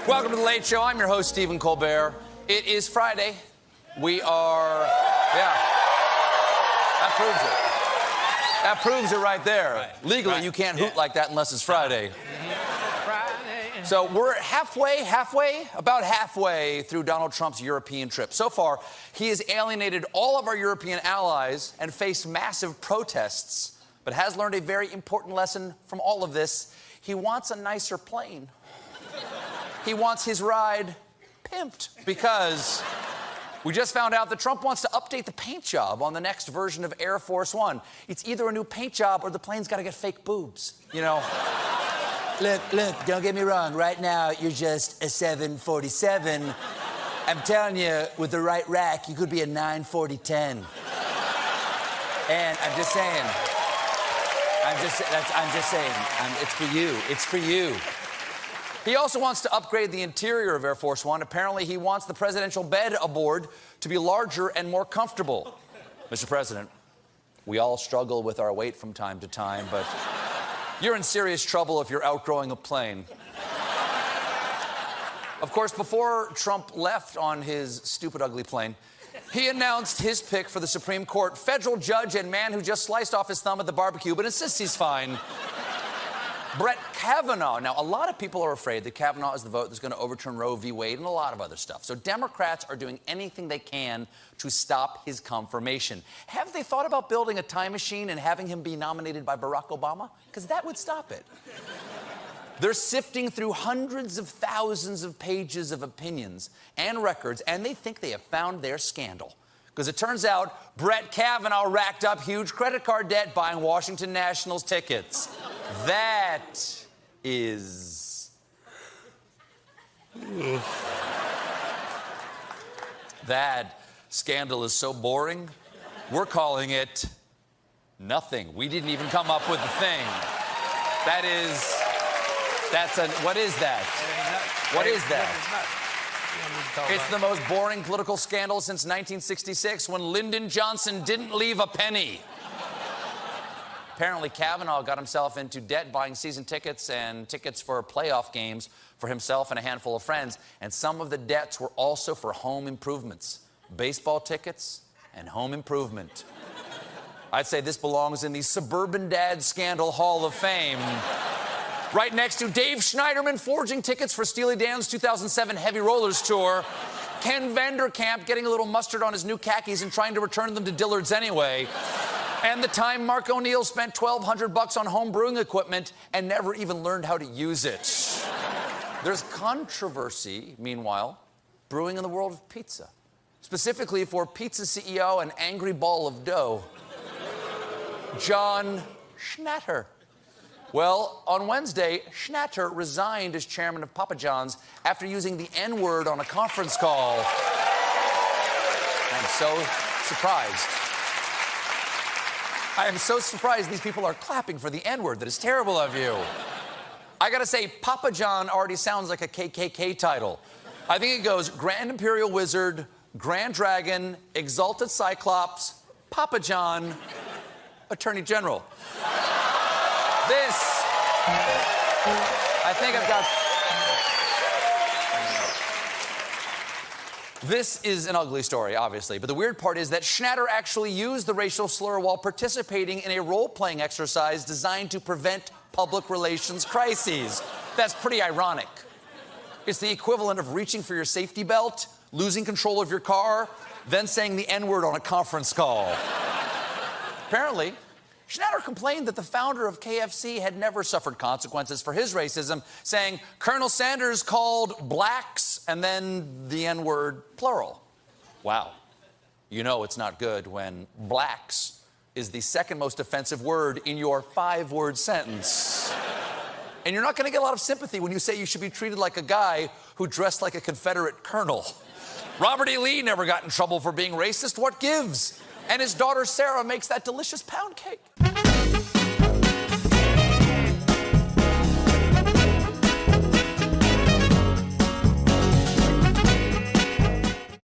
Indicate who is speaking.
Speaker 1: Welcome to The Late Show. I'm your host, Stephen Colbert. It is Friday. We are... Yeah. That proves it. That proves it right there. Right. Legally, you can't hoot like that unless it's Friday. Friday. So we're about halfway through Donald Trump's European trip. So far, he has alienated all of our European allies and faced massive protests, but has learned a very important lesson from all of this. He wants a nicer plane. He wants his ride pimped because we just found out that Trump wants to update the paint job on the next version of Air Force One. It's either a new paint job or the plane's got to get fake boobs, you know? Look, don't get me wrong. Right now, you're just a 747. I'm telling you, with the right rack, you could be a 940-10. And I'm just saying, it's for you. It's for you. He also wants to upgrade the interior of Air Force One. Apparently, he wants the presidential bed aboard to be larger and more comfortable. Mr. President, we all struggle with our weight from time to time, but you're in serious trouble if you're outgrowing a plane. Of course, before Trump left on his stupid, ugly plane, he announced his pick for the Supreme Court, federal judge and man who just sliced off his thumb at the barbecue but insists he's fine. Brett Kavanaugh. Now, a lot of people are afraid that Kavanaugh is the vote that's going to overturn Roe v. Wade and a lot of other stuff. So Democrats are doing anything they can to stop his confirmation. Have they thought about building a time machine and having him be nominated by Barack Obama? Because that would stop it. They're sifting through hundreds of thousands of pages of opinions and records, and they think they have found their scandal. Because it turns out Brett Kavanaugh racked up huge credit card debt buying Washington Nationals tickets. That is... That scandal is so boring, we're calling it nothing. We didn't even come up with the thing. What is that? What is that? It's the most boring political scandal since 1966 when Lyndon Johnson didn't leave a penny. Apparently, Kavanaugh got himself into debt buying season tickets and tickets for playoff games for himself and a handful of friends. And some of the debts were also for home improvements. Baseball tickets and home improvement. I'd say this belongs in the Suburban Dad Scandal Hall of Fame. Right next to Dave Schneiderman forging tickets for Steely Dan's 2007 Heavy Rollers tour. Ken Vanderkamp getting a little mustard on his new khakis and trying to return them to Dillard's anyway. And the time Mark O'Neill spent $1,200 on home brewing equipment and never even learned how to use it. There's controversy, meanwhile, brewing in the world of pizza. Specifically for pizza CEO and angry ball of dough, John Schnatter. Well, on Wednesday, Schnatter resigned as chairman of Papa John's after using the N-word on a conference call. I'm so surprised. I am so surprised these people are clapping for the N-word. That is terrible of you. I gotta say, Papa John already sounds like a KKK title. I think it goes Grand Imperial Wizard, Grand Dragon, Exalted Cyclops, Papa John, Attorney General. This, I think I've got... This is an ugly story, obviously, but the weird part is that Schnatter actually used the racial slur while participating in a role-playing exercise designed to prevent public relations crises. That's pretty ironic. It's the equivalent of reaching for your safety belt, losing control of your car, then saying the N-word on a conference call. Apparently, Schnatter complained that the founder of KFC had never suffered consequences for his racism, saying Colonel Sanders called blacks and then the N-word plural. Wow. You know it's not good when blacks is the second most offensive word in your 5-word sentence. And you're not going to get a lot of sympathy when you say you should be treated like a guy who dressed like a Confederate colonel. Robert E. Lee never got in trouble for being racist. What gives? And his daughter Sarah makes that delicious pound cake.